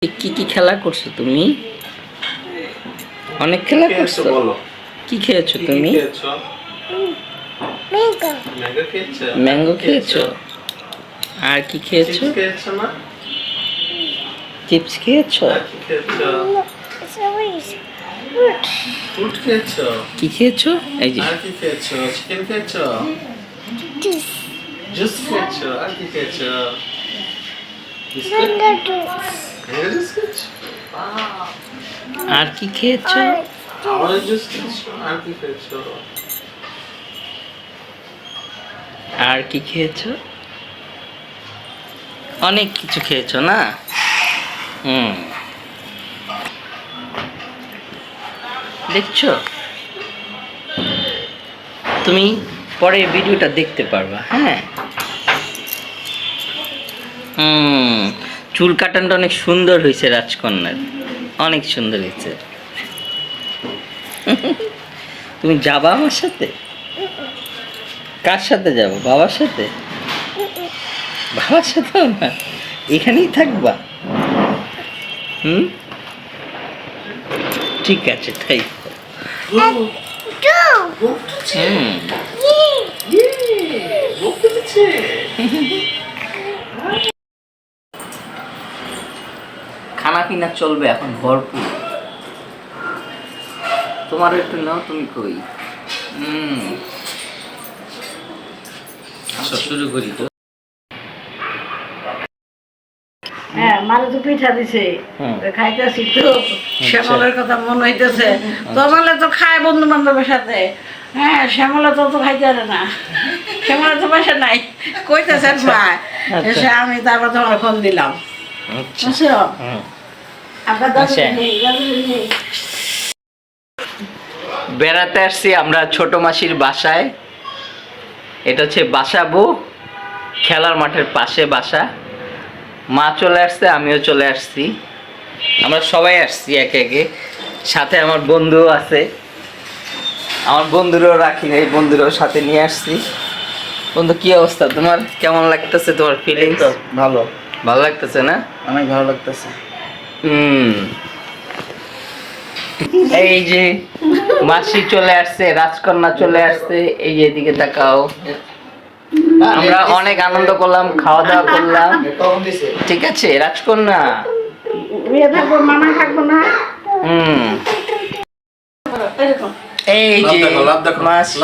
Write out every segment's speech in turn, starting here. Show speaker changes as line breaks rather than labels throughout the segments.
কি কি খেলা করছো তুমি? অনেক খেলা করছো।
বলো
কি খেয়েছো তুমি? ম্যাঙ্গো খেয়েছো। আর কি খেয়েছো? চিপস খেয়েছো।
ফ্রুট খেয়েছো।
কি খেয়েছো? এই যে
আর কি খেয়েছো? চিকেন খেয়েছো। জুস খেয়েছো। আর কি খেয়েছো? বিস্কুট। ম্যাঙ্গো জুস খেয়েছো।
আর কি খেয়েছো?
আমাদের জুস খেয়েছো। আর কি খেয়েছো?
আর কি খেয়েছো? অনেক কিছু খেয়েছো না? দেখছো, তুমি পরে ভিডিওটা দেখতে পারবা। হ্যাঁ, চুল কাটানটা অনেক সুন্দর হয়েছে রাজকন্যার, অনেক সুন্দর হয়েছে। তুমি যাবা আমার সাথে? কার সাথে যাবো? বাবার সাথে? বাবার সাথে না, এখানেই থাকবা? ঠিক আছে, তাই। খানা পিনা চলবে এখন ভরপুর। তোমারও একটু নাও, তুমি কই? শুরু করি তো।
হ্যাঁ, মারে তো পিঠা দিছে, খাইতেছি তো। শ্যামলের কথা মনে হইতেছে। তোমালে তো খায় বন্ধু বান্ধবের সাথে। হ্যাঁ, শ্যামলা তো খাইতে পারে না। শ্যামলা তো পয়সা নাই, কইতেছেন ভাই। এসে আমি তারপর তোমার ফোন দিলাম, বুঝছো? আপনার
বেড়াতে আসছি আমরা ছোট মাসির বাসায়। এটা হচ্ছে বাসাবো, খেলার মাঠের পাশে বাসা। মা চলে আসছে, আমিও চলে আসছি, আমরা সবাই আসছি একে একে। সাথে আমার বন্ধুও আছে, আমার বন্ধুরও রাখি নাই, বন্ধুরও সাথে নিয়ে আসছি। বন্ধু, কি অবস্থা তোমার? কেমন লাগতেছে তোমার ফিলিংস?
ভালো,
ভালো লাগতেছে না?
অনেক ভালো লাগতেছে।
এই যে মাসি চলে আসছে, রাজকন্যা চলে আসছে। এই যে এদিকে তাকাও। আমরা অনেক আনন্দ করলাম, খাওয়া দাওয়া করলাম। ঠিক আছে রাজকন্যা?
থাকবো, মামা থাকবো না।
এই যে মাসি।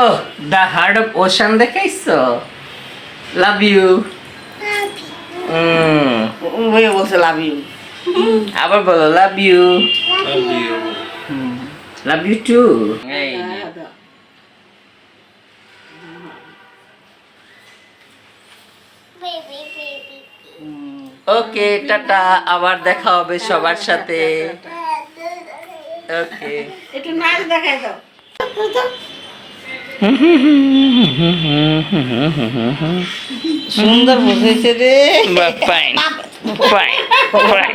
ও, দ্য হার্ট অফ ওশান দেখাইছো? Love you.
বলছে লাভ ইউ।
আবার বলো love you. Love you too. Okay, tata, আবার দেখা হবে সবার সাথে। ওকে,
একটু নাচ দেখাই দাও।
সুন্দর বুঝেছে রে। Fine fine fine.